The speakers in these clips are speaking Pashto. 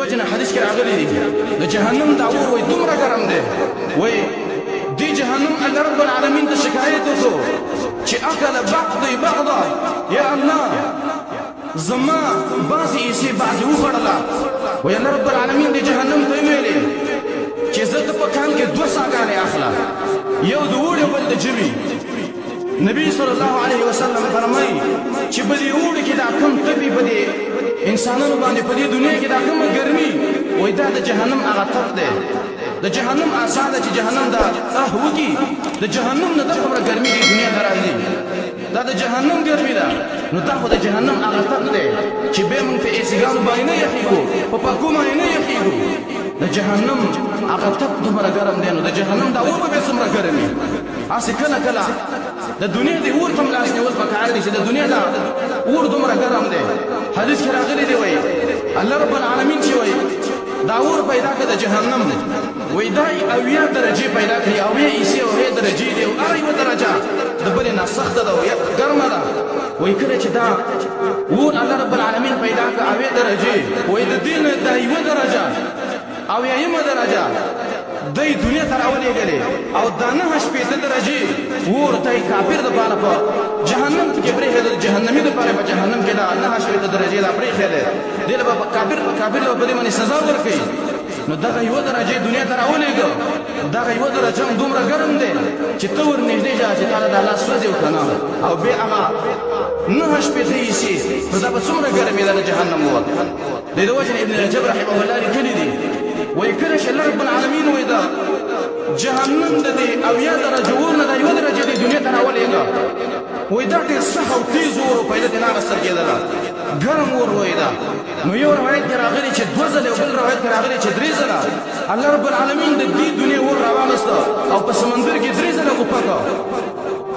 وجنا حدیث کې راغلی دی د جهنم دا اور وای دومره ګرم دی وای دی جهنم الله رب العالمین ته شکایت وکړو چې اکل بعضا یا الله زما بعضی ایسي بعضی وخړله وای الله رب العالمین دی جهنم ته ویلې چې زه په کال کې 2 ساګانې اخلم یو د وړو بل د جمی نبی صلی الله علیه وسلم فرمایي چې بلې وړو کې دا کم تبي بده انسانانو باندې په دې دنیا کې دا کومه ګرمي وای دا د جهنم هغه تپ دی د جهنم آساده چې جهنم دا وږي د جهنم نه د کومه ګرمي د دنیا درازي دا د جهنم ګرمي ده نو دا خو د جهنم هغه تپ دی چې به موږ په ایسګانو باندې نه یخیږو په پاکو باندې نه یخیږو د جهنم هغه تپ دومره ګرم دی نو د جهنم دا اور به څومره ګرمي اسې کله کله د دنیا د اور تم لاس نیول پکار دي چې د دنیا دا اور دومره ګرم دی حدیث کې راغلی دی وای الله رب العالمین چې وای دا اور پیدا کړ د جهنم وای دا اویا درجه پیدا کړی او یې ایسي او یې درجه دی او هر یو درجه د بل نه سخت ده او ګرمه ده وای کله چې دا اور الله رب العالمین پیدا کړ او یې درجه وای د دین د یو درجه او یې درجه دای دنیا تر اولې غلې او دانه شپې درجه ور ته کافر د پاره په جهنم کې پرې هله جهنمي د پاره په جهنم کې دا نه شپې درجه لا پرې هله دله په کافر له بده باندې سزا ورکړي نو دا یو درجه دنیا تر اولې غو دا یو درجه دومره ګرم دی چې تور نږدې ځه چې تعالی د الله سوځي وکنه او به هغه نه شپې ته یې دا په څومره ګرمي ده جهنم وو د وجه ابن رجب رحمه الله لیکلی دی ويكره الله رب العالمين وإذا جهنم دي أو يا درجة ورنا دا يو درجة دي دنيا ترى ولينا وإذا تصحى وتيز ور وفيدا نار السرقة دا گرم ور وإذا نو يو روايت كراغلي چه دوزل وبل روايت كراغلي چه دريزلا الله رب العالمين دي دنيا ور روانستا أو بسمندر كي دريزلا وپاكا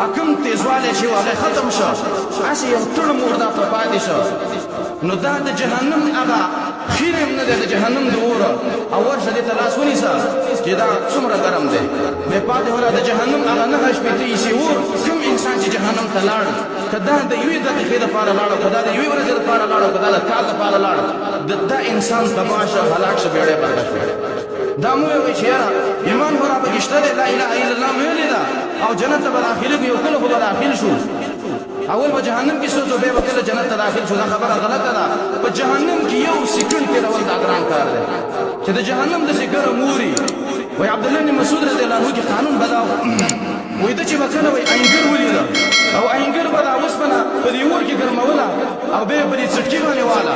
اكم تیزواله شي واغه ختم شو اسی یو ټول مردا په پاتې شو نو دا د جهنم هغه خیرم نه د جهنم د اور او ورشه د تلاس ونیسا چې دا څومره ګرم دی به پاتې ولا د جهنم هغه نه شپې شي ور کوم انسان چې جهنم ته لاړ کدا د یوې دقیقې لپاره لاړ کدا د یوې ورځې لپاره لاړ کدا د کال لپاره لاړ دا انسان تماشا هلاک شو بیړې برداشت دا مو وی چې ایمان ورا بغشته لا اله الا الله ویل دا او جنت ته داخله یو کله به داخل شو اول په جهنم کې سوچو به وکړه جنت ته داخل شو دا خبره غلطه ده په جهنم کې یو سکند کې ډول دا ګران کار دی چې د جهنم د سکر موري وای عبد الله بن مسعود رضی الله عنه کې قانون بداو وای د چې وکړه وای انګر ولیدا او انګر بدا وسپنه په دې ور کې ګرموله او به په دې چټکی باندې والا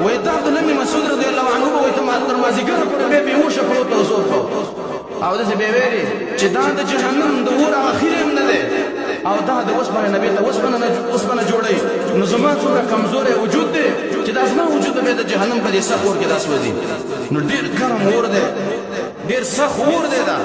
وای دا عبد الله بن مسعود رضی الله عنه وای ته ما تر مازیګر په به وشه په توسو او د څه به ویلي چې دا د جهنم د اور اخر هم نه ده او دا د وسپنه نبی ته وسپنه جوړي نو زما څومره کمزورې وجود دی چې دا زما وجود به د جهنم په دې سخت اور کې داس وځي نو ډیر ګرم اور دی ډیر سخت اور دی دا